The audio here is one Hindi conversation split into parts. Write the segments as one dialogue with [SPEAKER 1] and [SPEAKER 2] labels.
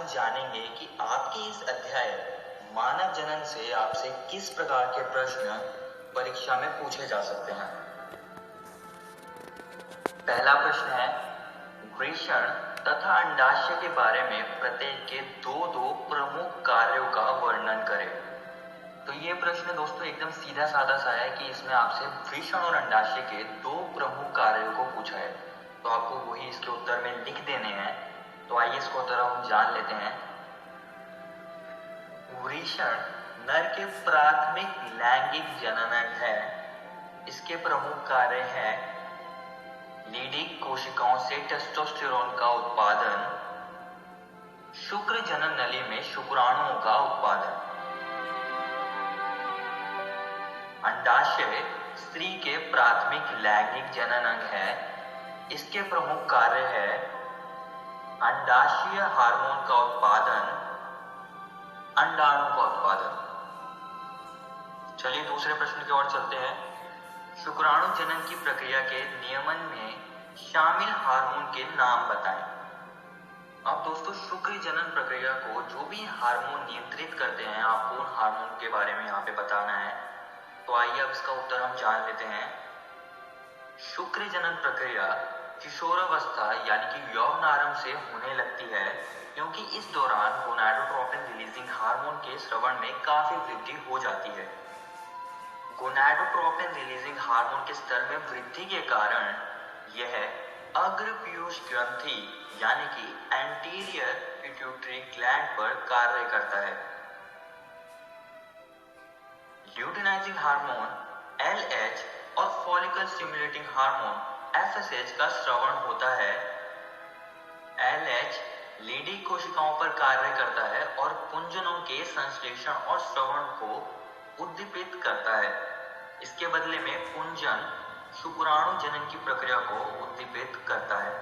[SPEAKER 1] हम जानेंगे कि आपके इस अध्याय मानव जनन से आपसे किस प्रकार के प्रश्न परीक्षा में पूछे जा सकते हैं। पहला प्रश्न है, वृषण तथा अंडाशय के बारे में प्रत्येक के दो प्रमुख कार्यों का वर्णन करें। तो ये प्रश्न दोस्तों एकदम सीधा साधा सा है कि इसमें आपसे वृषण और अंडाशय के दो प्रमुख कार्यों को पूछा है, तो आपको वही इसके उत्तर में लिख देने हैं। तो आइए इसको उत्तर हम जान लेते हैं। वृषण नर के प्राथमिक लैंगिक जननक है। इसके प्रमुख कार्य हैं लीडिंग कोशिकाओं से टेस्टोस्टेरोन का उत्पादन, शुक्र जनन नली में शुक्राणुओं का उत्पादन। अंडाशय स्त्री के प्राथमिक लैंगिक जनन अंग है। इसके प्रमुख कार्य है अंडाशय हार्मोन का उत्पादन, अंडाणु का उत्पादन। चलिए दूसरे प्रश्न की ओर चलते हैं। शुक्राणु जनन की प्रक्रिया के नियमन में शामिल हार्मोन के नाम बताएं। अब दोस्तों शुक्र जनन प्रक्रिया को जो भी हार्मोन नियंत्रित करते हैं, आपको उन हार्मोन के बारे में यहाँ पे बताना है। तो आइए अब इसका उत्तर हम जान लेते हैं। शुक्र जनन प्रक्रिया किशोरावस्था यानी कि यौवन आरंभ से होने लगती है, क्योंकि इस दौरान गोनाडोट्रोपिन रिलीजिंग हार्मोन के स्रवण में काफी वृद्धि हो जाती है। गोनाडोट्रोपिन रिलीजिंग हार्मोन के स्तर में वृद्धि के कारण यह अग्र पीयूष ग्रंथि यानी कि एंटीरियर पिट्यूटरी ग्लैंड पर कार्य करता है। ल्यूटिनाइजिंग हार्मोन LH और फॉलिकल स्टिमुलेटिंग हार्मोन FSH का स्रवण होता है। LH लीडी कोशिकाओं पर कार्य करता है और पुंजनों के संश्लेषण और श्रवण को उद्दीपित करता है। इसके बदले में पुंजन शुक्राणु जनन की प्रक्रिया को उद्दीपित करता है।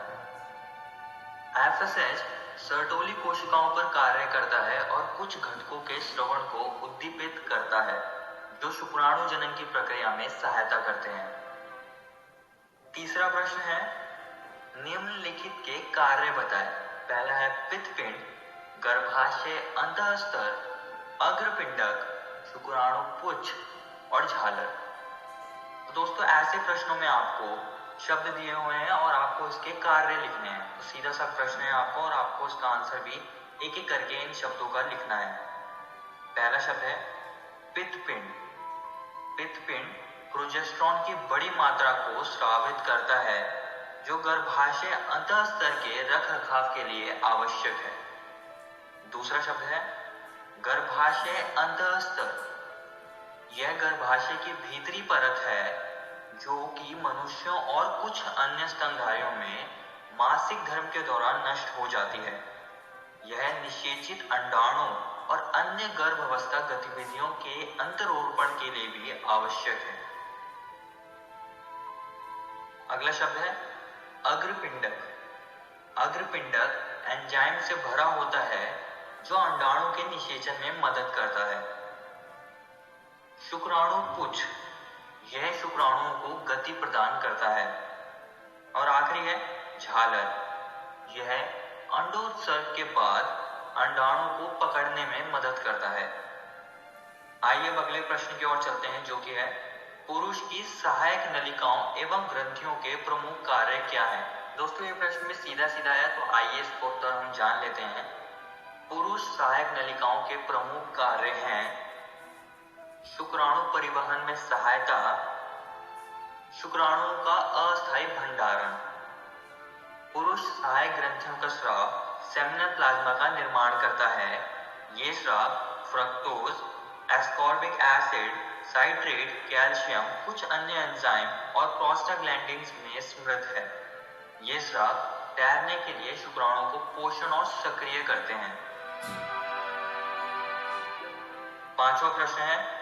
[SPEAKER 1] FSH सर्टोली कोशिकाओं पर कार्य करता है और कुछ घटकों के श्रवण को उद्दीपित करता है, जो शुक्राणु जनन की प्रक्रिया में सहायता करते हैं। तीसरा प्रश्न है, निम्नलिखित के कार्य बताएं। पहला है पित्तपिंड, गर्भाशय अंतःस्तर, अग्रपिंडक, शुक्राणु पुच्छ और झालर। तो दोस्तों ऐसे प्रश्नों में आपको शब्द दिए हुए हैं और आपको इसके कार्य लिखने हैं। तो सीधा सा प्रश्न है आपको और आपको इसका आंसर भी एक एक करके इन शब्दों का लिखना है। पहला शब्द है पित्तपिंड। पित्तपिंड प्रोजेस्टेरॉन की बड़ी मात्रा को स्रावित करता है, जो गर्भाशय अंतःस्तर के रखरखाव के लिए आवश्यक है। दूसरा शब्द है गर्भाशय अंतःस्तर। यह गर्भाशय की भीतरी परत है, जो कि मनुष्यों और कुछ अन्य स्तनधारियों में मासिक धर्म के दौरान नष्ट हो जाती है। यह निषेचित अंडाणु और अन्य गर्भावस्था गतिविधियों के अंतरोपण के लिए भी आवश्यक है। अगला शब्द है अग्रपिंडक। अग्रपिंडक एंजाइम से भरा होता है, जो अंडाणु के निषेचन में मदद करता है। शुक्राणु पुच्छ, यह शुक्राणुओं को गति प्रदान करता है। और आखिरी है झालर, यह अंडोत्सर्ग के बाद अंडाणु को पकड़ने में मदद करता है। आइए अब अगले प्रश्न की ओर चलते हैं, जो कि है पुरुष की सहायक नलिकाओं एवं ग्रंथियों के प्रमुख कार्य क्या हैं। दोस्तों ये प्रश्न में सीधा सीधा है, तो आइए इसको उत्तर हम जान लेते हैं। पुरुष सहायक नलिकाओं के प्रमुख कार्य हैं शुक्राणु परिवहन में सहायता, शुक्राणुओं का अस्थायी भंडारण, पुरुष सहायक ग्रंथियों का स्राव सेमिनल प्लाज्मा का निर्माण करता है। ये स्राव fructose, ascorbic acid, citrate, calcium, कुछ अन्य एंजाइम और प्रोस्टाग्लैंडिन्स में समृद्ध है। ये स्राव तैरने के लिए शुक्राणुओं को पोषण और सक्रिय करते हैं। पांचवा प्रश्न है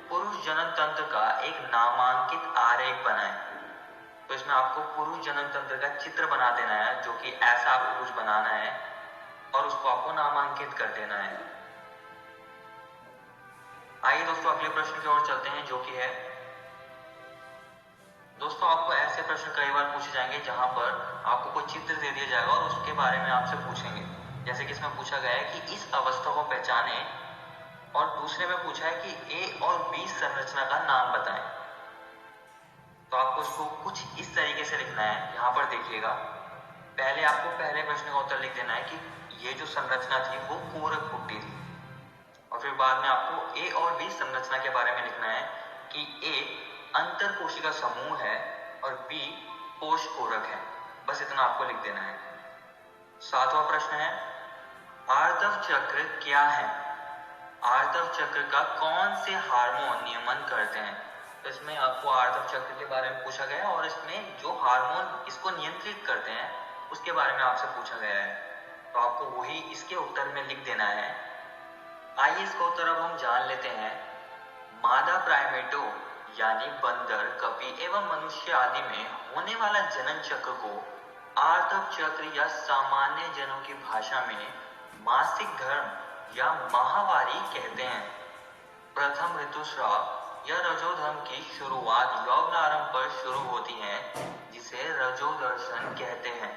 [SPEAKER 1] पुरुष जनन तंत्र का एक नामांकित आरेख बनाएं। तो इसमें आपको पुरुष जनन तंत्र का चित्र बना देना है, जो कि ऐसा आपको कुछ बनाना है और उसको आपको नामांकित कर देना है। आइए दोस्तों अगले प्रश्न की ओर चलते हैं, जो कि है दोस्तों आपको ऐसे प्रश्न कई बार पूछे जाएंगे जहां पर आपको कोई चित्र दे दिया जाएगा और उसके बारे में आपसे पूछेंगे। जैसे कि इसमें पूछा गया है कि इस अवस्था को पहचाने, और दूसरे में पूछा है कि ए और बी संरचना का नाम बताएं। तो आपको इसको कुछ इस तरीके से लिखना है। यहाँ पर देखिएगा, पहले आपको पहले प्रश्न का उत्तर लिख देना है कि ये जो संरचना थी वो कोरक पुट्टी थी, और फिर बाद में आपको ए और बी संरचना के बारे में लिखना है कि ए अंतर कोशिका समूह है और बी कोश कोरक है। बस इतना आपको लिख देना है। 7वां प्रश्न है, आर्तव चक्र क्या है? आर्तव चक्र का कौन से हार्मोन नियमन करते हैं? तो इसमें आपको आर्तव चक्र के बारे में पूछा गया है और इसमें जो हार्मोन इसको नियंत्रित करते हैं उसके बारे में आपसे पूछा गया है। तो आपको वही इसके उत्तर में लिख देना है। आइए इसका उत्तर अब हम जान लेते हैं। मादा प्राइमेटो यानी बंदर, कपी एवं मनुष्य आदि में होने वाला जनन चक्र को आर्तव चक्र या सामान्य जनों की भाषा में मासिक धर्म या माहवारी कहते हैं। प्रथम ऋतुस्राव या रजोधर्म की शुरुआत यौवनारंभ पर शुरू होती है, जिसे रजोदर्शन कहते हैं।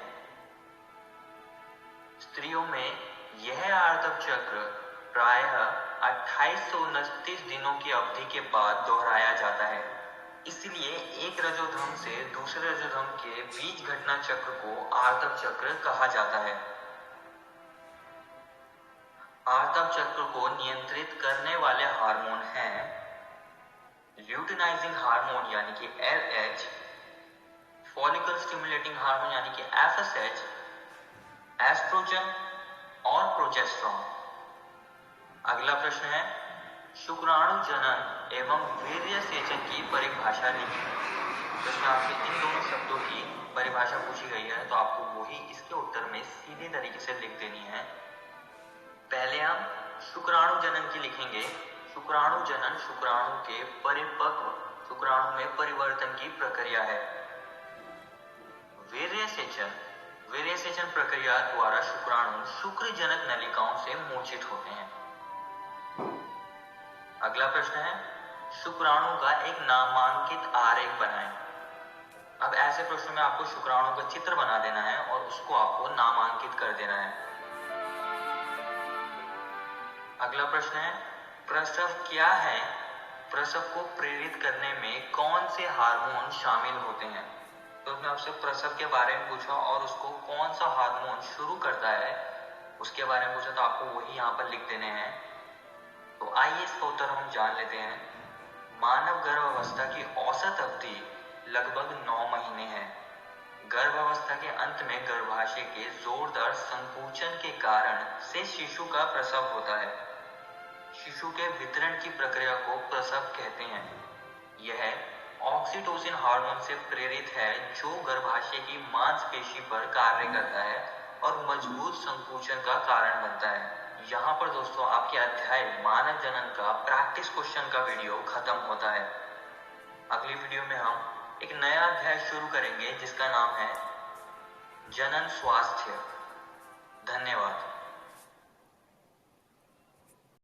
[SPEAKER 1] स्त्रियों में यह आर्तव चक्र प्रायः 28 से 29 दिनों की अवधि के बाद दोहराया जाता है। इसलिए एक रजोधर्म से दूसरे रजोधर्म के बीच घटना चक्र को आर्तव चक्र कहा जाता है। आर्तव चक्र को नियंत्रित करने वाले हार्मोन हैं ल्यूटिनाइजिंग हार्मोन यानी कि LH, फॉलिकल स्टिमुलेटिंग हार्मोन यानी कि FSH, एस्ट्रोजन और प्रोजेस्टेरॉन। अगला प्रश्न है, शुक्राणु जनन एवं वीर्य सेचन की परिभाषा लिखिए। तो इसमें आपसे इन दोनों शब्दों की परिभाषा पूछी गई है, तो आपको वही इसके उत्तर में सीधे तरीके से लिख देनी है। पहले हम शुक्राणु जनन की लिखेंगे। शुक्राणु जनन शुक्राणु के परिपक्व शुक्राणु में परिवर्तन की प्रक्रिया है। वीर्य सेचन प्रक्रिया द्वारा शुक्राणु शुक्र जनक नलिकाओं से मोचित होते हैं। अगला प्रश्न है, शुक्राणु का एक नामांकित आरेख बनाएं। अब ऐसे प्रश्न में आपको शुक्राणु का चित्र बना देना है और उसको आपको नामांकित कर देना है। अगला प्रश्न है, प्रसव क्या है? प्रसव को प्रेरित करने में कौन से हार्मोन शामिल होते हैं? तो उसने आपसे प्रसव के बारे में पूछा और उसको कौन सा हार्मोन शुरू करता है उसके बारे में पूछा, तो आपको वही यहाँ पर लिख देने हैं। तो आइए इसका उत्तर हम जान लेते हैं। मानव गर्भावस्था की औसत अवधि लगभग 9 महीने है। गर्भावस्था के अंत में गर्भाशय के जोरदार संकुचन के कारण से शिशु का प्रसव होता है। शिशु के वितरण की प्रक्रिया को प्रसव कहते हैं। यह ऑक्सीटोसिन हार्मोन से प्रेरित है, जो गर्भाशय की मांसपेशी पर कार्य करता है और मजबूत संकुचन का कारण बनता है। यहाँ पर दोस्तों आपके अध्याय मानव जनन का प्रैक्टिस क्वेश्चन का वीडियो खत्म होता है। अगली वीडियो में हम एक नया अध्याय शुरू करेंगे जिसका नाम है जनन स्वास्थ्य। धन्यवाद।